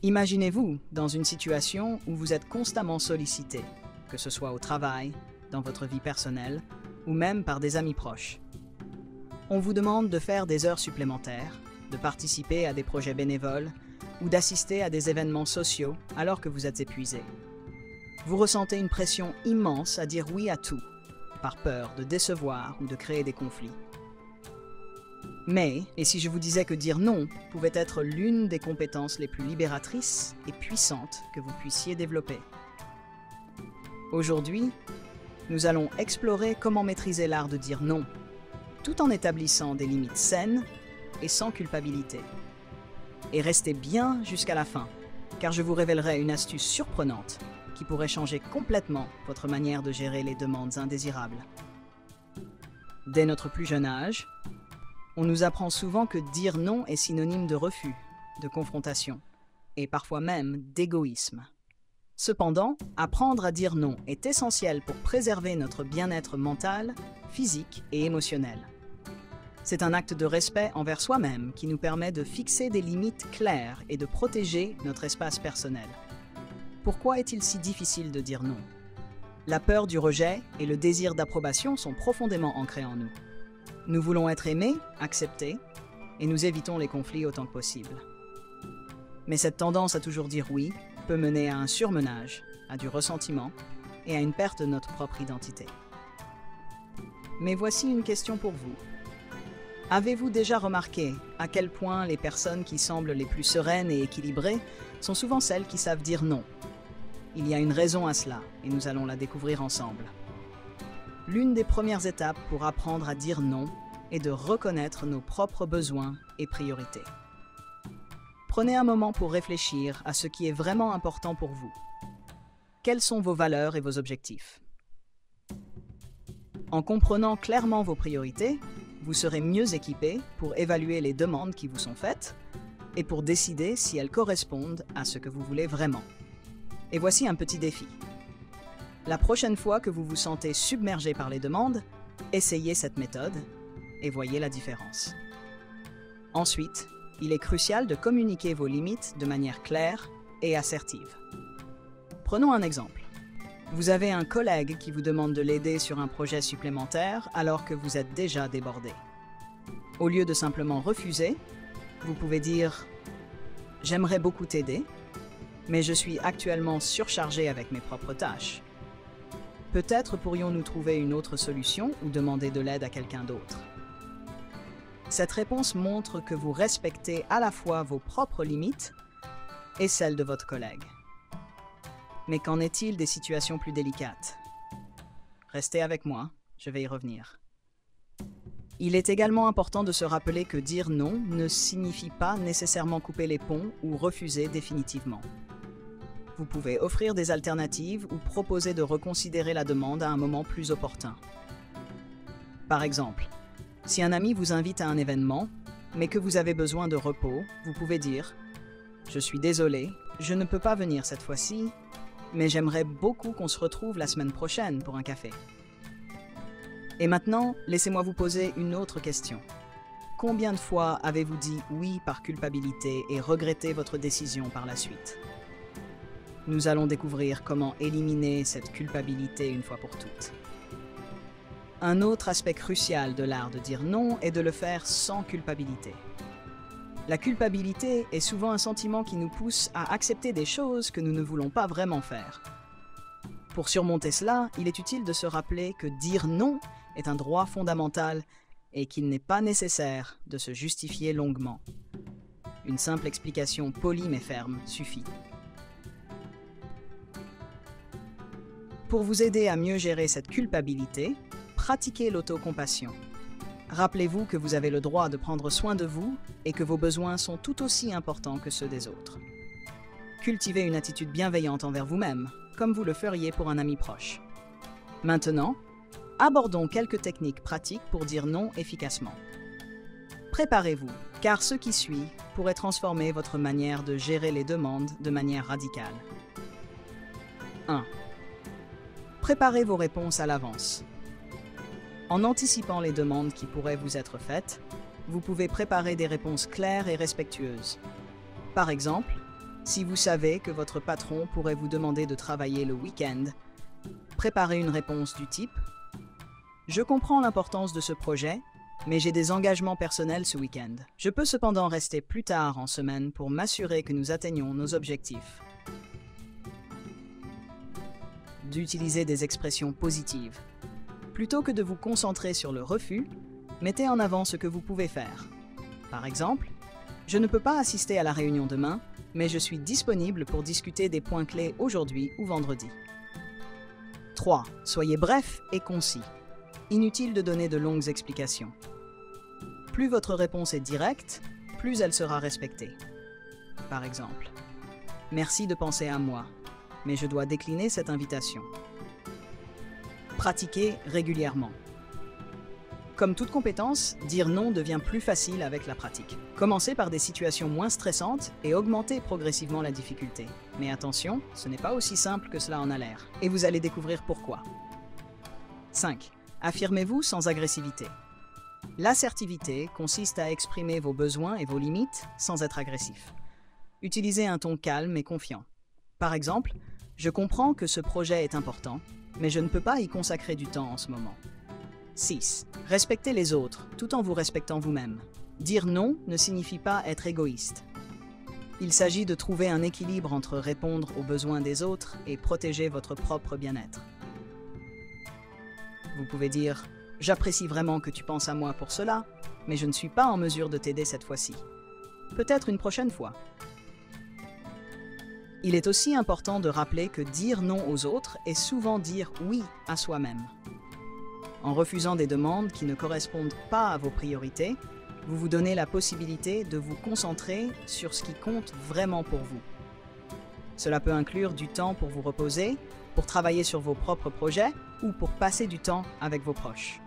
Imaginez-vous dans une situation où vous êtes constamment sollicité, que ce soit au travail, dans votre vie personnelle ou même par des amis proches. On vous demande de faire des heures supplémentaires, de participer à des projets bénévoles ou d'assister à des événements sociaux alors que vous êtes épuisé. Vous ressentez une pression immense à dire oui à tout, par peur de décevoir ou de créer des conflits. Mais, et si je vous disais que dire non pouvait être l'une des compétences les plus libératrices et puissantes que vous puissiez développer? Aujourd'hui, nous allons explorer comment maîtriser l'art de dire non, tout en établissant des limites saines et sans culpabilité. Et restez bien jusqu'à la fin, car je vous révélerai une astuce surprenante qui pourrait changer complètement votre manière de gérer les demandes indésirables. Dès notre plus jeune âge, on nous apprend souvent que dire non est synonyme de refus, de confrontation, et parfois même d'égoïsme. Cependant, apprendre à dire non est essentiel pour préserver notre bien-être mental, physique et émotionnel. C'est un acte de respect envers soi-même qui nous permet de fixer des limites claires et de protéger notre espace personnel. Pourquoi est-il si difficile de dire non? La peur du rejet et le désir d'approbation sont profondément ancrés en nous. Nous voulons être aimés, acceptés, et nous évitons les conflits autant que possible. Mais cette tendance à toujours dire oui peut mener à un surmenage, à du ressentiment et à une perte de notre propre identité. Mais voici une question pour vous. Avez-vous déjà remarqué à quel point les personnes qui semblent les plus sereines et équilibrées sont souvent celles qui savent dire non? Il y a une raison à cela, et nous allons la découvrir ensemble. L'une des premières étapes pour apprendre à dire non est de reconnaître nos propres besoins et priorités. Prenez un moment pour réfléchir à ce qui est vraiment important pour vous. Quelles sont vos valeurs et vos objectifs? En comprenant clairement vos priorités, vous serez mieux équipé pour évaluer les demandes qui vous sont faites et pour décider si elles correspondent à ce que vous voulez vraiment. Et voici un petit défi. La prochaine fois que vous vous sentez submergé par les demandes, essayez cette méthode et voyez la différence. Ensuite, il est crucial de communiquer vos limites de manière claire et assertive. Prenons un exemple. Vous avez un collègue qui vous demande de l'aider sur un projet supplémentaire alors que vous êtes déjà débordé. Au lieu de simplement refuser, vous pouvez dire « J'aimerais beaucoup t'aider, mais je suis actuellement surchargé avec mes propres tâches. Peut-être pourrions-nous trouver une autre solution ou demander de l'aide à quelqu'un d'autre. » Cette réponse montre que vous respectez à la fois vos propres limites et celles de votre collègue. Mais qu'en est-il des situations plus délicates? Restez avec moi, je vais y revenir. Il est également important de se rappeler que dire non ne signifie pas nécessairement couper les ponts ou refuser définitivement. Vous pouvez offrir des alternatives ou proposer de reconsidérer la demande à un moment plus opportun. Par exemple, si un ami vous invite à un événement, mais que vous avez besoin de repos, vous pouvez dire « Je suis désolé, je ne peux pas venir cette fois-ci, mais j'aimerais beaucoup qu'on se retrouve la semaine prochaine pour un café. » Et maintenant, laissez-moi vous poser une autre question. Combien de fois avez-vous dit oui par culpabilité et regretté votre décision par la suite? Nous allons découvrir comment éliminer cette culpabilité une fois pour toutes. Un autre aspect crucial de l'art de dire non est de le faire sans culpabilité. La culpabilité est souvent un sentiment qui nous pousse à accepter des choses que nous ne voulons pas vraiment faire. Pour surmonter cela, il est utile de se rappeler que dire non est un droit fondamental et qu'il n'est pas nécessaire de se justifier longuement. Une simple explication polie mais ferme suffit. Pour vous aider à mieux gérer cette culpabilité, pratiquez l'autocompassion. Rappelez-vous que vous avez le droit de prendre soin de vous et que vos besoins sont tout aussi importants que ceux des autres. Cultivez une attitude bienveillante envers vous-même, comme vous le feriez pour un ami proche. Maintenant, abordons quelques techniques pratiques pour dire non efficacement. Préparez-vous, car ce qui suit pourrait transformer votre manière de gérer les demandes de manière radicale. 1. Préparez vos réponses à l'avance. En anticipant les demandes qui pourraient vous être faites, vous pouvez préparer des réponses claires et respectueuses. Par exemple, Si vous savez que votre patron pourrait vous demander de travailler le week-end, préparez une réponse du type « Je comprends l'importance de ce projet, mais j'ai des engagements personnels ce week-end. Je peux cependant rester plus tard en semaine pour m'assurer que nous atteignons nos objectifs. » D'utiliser des expressions positives. Plutôt que de vous concentrer sur le refus, mettez en avant ce que vous pouvez faire. Par exemple, « Je ne peux pas assister à la réunion demain, mais je suis disponible pour discuter des points clés aujourd'hui ou vendredi. » 3. Soyez bref et concis. Inutile de donner de longues explications. Plus votre réponse est directe, plus elle sera respectée. Par exemple, « Merci de penser à moi, mais je dois décliner cette invitation. » Pratiquez régulièrement. Comme toute compétence, dire non devient plus facile avec la pratique. Commencez par des situations moins stressantes et augmentez progressivement la difficulté. Mais attention, ce n'est pas aussi simple que cela en a l'air. Et vous allez découvrir pourquoi. 5. Affirmez-vous sans agressivité. L'assertivité consiste à exprimer vos besoins et vos limites sans être agressif. Utilisez un ton calme et confiant. Par exemple, « Je comprends que ce projet est important, mais je ne peux pas y consacrer du temps en ce moment. » 6. Respectez les autres, tout en vous respectant vous-même. Dire non ne signifie pas être égoïste. Il s'agit de trouver un équilibre entre répondre aux besoins des autres et protéger votre propre bien-être. Vous pouvez dire « J'apprécie vraiment que tu penses à moi pour cela, mais je ne suis pas en mesure de t'aider cette fois-ci. Peut-être une prochaine fois. » Il est aussi important de rappeler que dire non aux autres est souvent dire oui à soi-même. En refusant des demandes qui ne correspondent pas à vos priorités, vous vous donnez la possibilité de vous concentrer sur ce qui compte vraiment pour vous. Cela peut inclure du temps pour vous reposer, pour travailler sur vos propres projets ou pour passer du temps avec vos proches.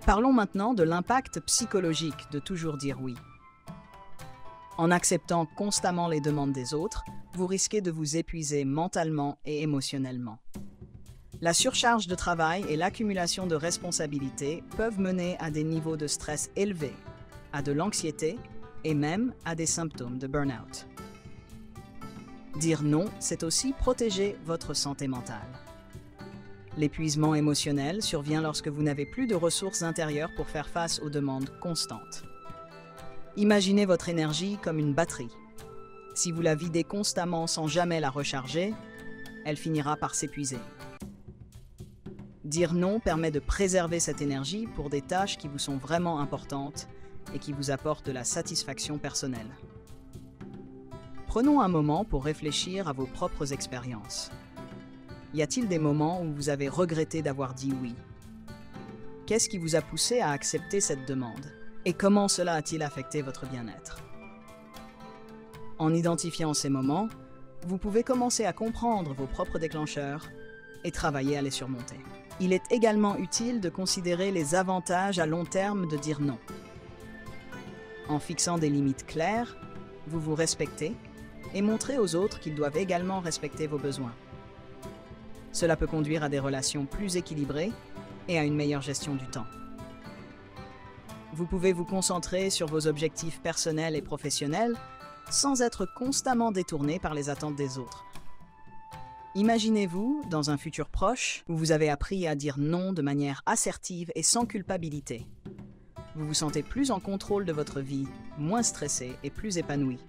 Parlons maintenant de l'impact psychologique de toujours dire oui. En acceptant constamment les demandes des autres, vous risquez de vous épuiser mentalement et émotionnellement. La surcharge de travail et l'accumulation de responsabilités peuvent mener à des niveaux de stress élevés, à de l'anxiété et même à des symptômes de burn-out. Dire non, c'est aussi protéger votre santé mentale. L'épuisement émotionnel survient lorsque vous n'avez plus de ressources intérieures pour faire face aux demandes constantes. Imaginez votre énergie comme une batterie. Si vous la videz constamment sans jamais la recharger, elle finira par s'épuiser. Dire non permet de préserver cette énergie pour des tâches qui vous sont vraiment importantes et qui vous apportent de la satisfaction personnelle. Prenons un moment pour réfléchir à vos propres expériences. Y a-t-il des moments où vous avez regretté d'avoir dit oui? Qu'est-ce qui vous a poussé à accepter cette demande? Et comment cela a-t-il affecté votre bien-être? En identifiant ces moments, vous pouvez commencer à comprendre vos propres déclencheurs et travailler à les surmonter. Il est également utile de considérer les avantages à long terme de dire non. En fixant des limites claires, vous vous respectez et montrez aux autres qu'ils doivent également respecter vos besoins. Cela peut conduire à des relations plus équilibrées et à une meilleure gestion du temps. Vous pouvez vous concentrer sur vos objectifs personnels et professionnels sans être constamment détourné par les attentes des autres. Imaginez-vous dans un futur proche où vous avez appris à dire non de manière assertive et sans culpabilité. Vous vous sentez plus en contrôle de votre vie, moins stressé et plus épanoui.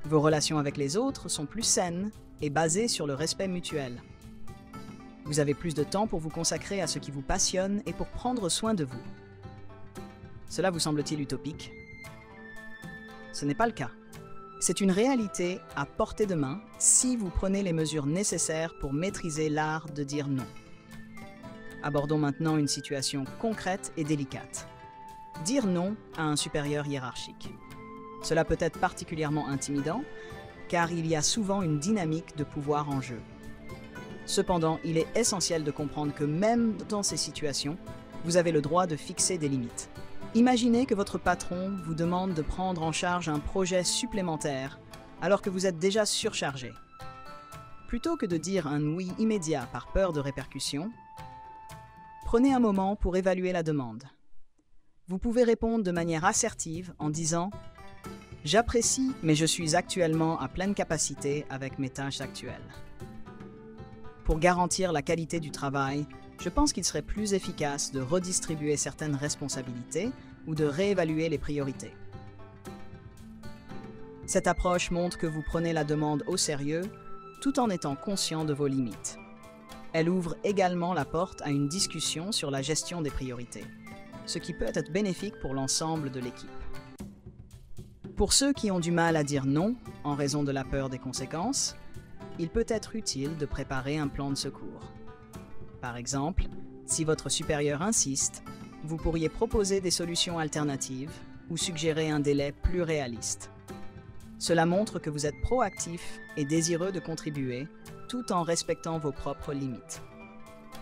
Vos relations avec les autres sont plus saines et basées sur le respect mutuel. Vous avez plus de temps pour vous consacrer à ce qui vous passionne et pour prendre soin de vous. Cela vous semble-t-il utopique? Ce n'est pas le cas. C'est une réalité à portée de main si vous prenez les mesures nécessaires pour maîtriser l'art de dire non. Abordons maintenant une situation concrète et délicate. Dire non à un supérieur hiérarchique. Cela peut être particulièrement intimidant, car il y a souvent une dynamique de pouvoir en jeu. Cependant, il est essentiel de comprendre que même dans ces situations, vous avez le droit de fixer des limites. Imaginez que votre patron vous demande de prendre en charge un projet supplémentaire alors que vous êtes déjà surchargé. Plutôt que de dire un oui immédiat par peur de répercussions, prenez un moment pour évaluer la demande. Vous pouvez répondre de manière assertive en disant « J'apprécie, mais je suis actuellement à pleine capacité avec mes tâches actuelles. Pour garantir la qualité du travail, je pense qu'il serait plus efficace de redistribuer certaines responsabilités ou de réévaluer les priorités. Cette approche montre que vous prenez la demande au sérieux tout en étant conscient de vos limites. Elle ouvre également la porte à une discussion sur la gestion des priorités, ce qui peut être bénéfique pour l'ensemble de l'équipe. Pour ceux qui ont du mal à dire non en raison de la peur des conséquences, il peut être utile de préparer un plan de secours. Par exemple, si votre supérieur insiste, vous pourriez proposer des solutions alternatives ou suggérer un délai plus réaliste. Cela montre que vous êtes proactif et désireux de contribuer, tout en respectant vos propres limites.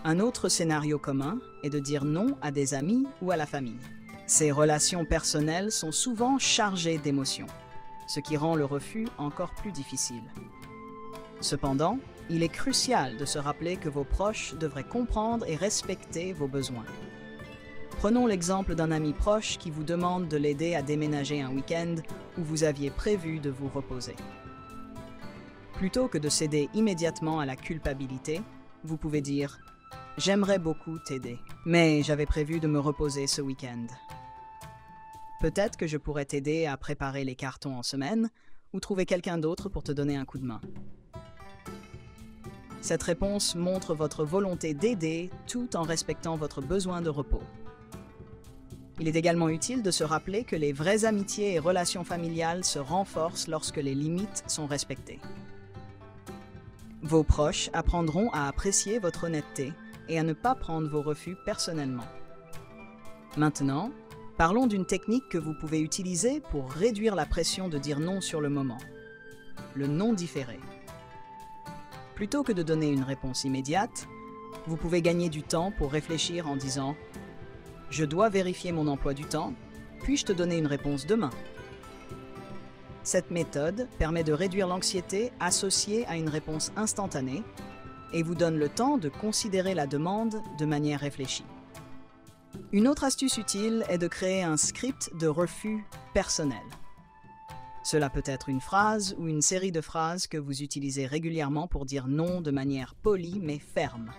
Un autre scénario commun est de dire non à des amis ou à la famille. Ces relations personnelles sont souvent chargées d'émotions, ce qui rend le refus encore plus difficile. Cependant, il est crucial de se rappeler que vos proches devraient comprendre et respecter vos besoins. Prenons l'exemple d'un ami proche qui vous demande de l'aider à déménager un week-end où vous aviez prévu de vous reposer. Plutôt que de céder immédiatement à la culpabilité, vous pouvez dire « J'aimerais beaucoup t'aider, mais j'avais prévu de me reposer ce week-end. Peut-être que je pourrais t'aider à préparer les cartons en semaine ou trouver quelqu'un d'autre pour te donner un coup de main. » Cette réponse montre votre volonté d'aider tout en respectant votre besoin de repos. Il est également utile de se rappeler que les vraies amitiés et relations familiales se renforcent lorsque les limites sont respectées. Vos proches apprendront à apprécier votre honnêteté et à ne pas prendre vos refus personnellement. Maintenant, parlons d'une technique que vous pouvez utiliser pour réduire la pression de dire non sur le moment. Le non différé. Plutôt que de donner une réponse immédiate, vous pouvez gagner du temps pour réfléchir en disant « Je dois vérifier mon emploi du temps, puis-je te donner une réponse demain ?» Cette méthode permet de réduire l'anxiété associée à une réponse instantanée et vous donne le temps de considérer la demande de manière réfléchie. Une autre astuce utile est de créer un script de refus personnel. Cela peut être une phrase ou une série de phrases que vous utilisez régulièrement pour dire non de manière polie mais ferme.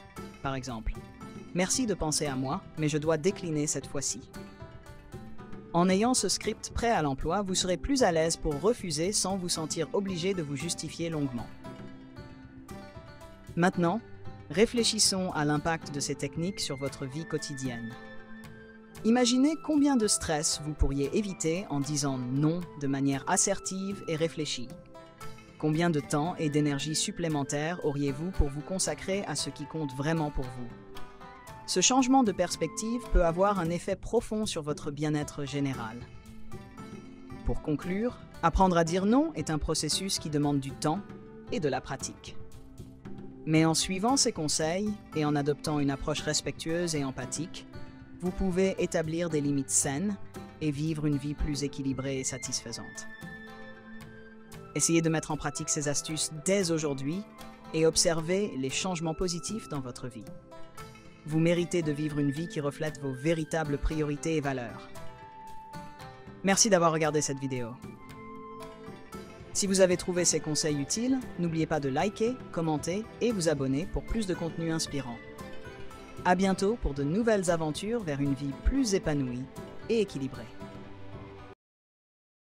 Par exemple, « Merci de penser à moi, mais je dois décliner cette fois-ci. » En ayant ce script prêt à l'emploi, vous serez plus à l'aise pour refuser sans vous sentir obligé de vous justifier longuement. Maintenant, réfléchissons à l'impact de ces techniques sur votre vie quotidienne. Imaginez combien de stress vous pourriez éviter en disant non de manière assertive et réfléchie. Combien de temps et d'énergie supplémentaires auriez-vous pour vous consacrer à ce qui compte vraiment pour vous? Ce changement de perspective peut avoir un effet profond sur votre bien-être général. Pour conclure, apprendre à dire non est un processus qui demande du temps et de la pratique. Mais en suivant ces conseils et en adoptant une approche respectueuse et empathique, vous pouvez établir des limites saines et vivre une vie plus équilibrée et satisfaisante. Essayez de mettre en pratique ces astuces dès aujourd'hui et observez les changements positifs dans votre vie. Vous méritez de vivre une vie qui reflète vos véritables priorités et valeurs. Merci d'avoir regardé cette vidéo. Si vous avez trouvé ces conseils utiles, n'oubliez pas de liker, commenter et vous abonner pour plus de contenu inspirant. À bientôt pour de nouvelles aventures vers une vie plus épanouie et équilibrée.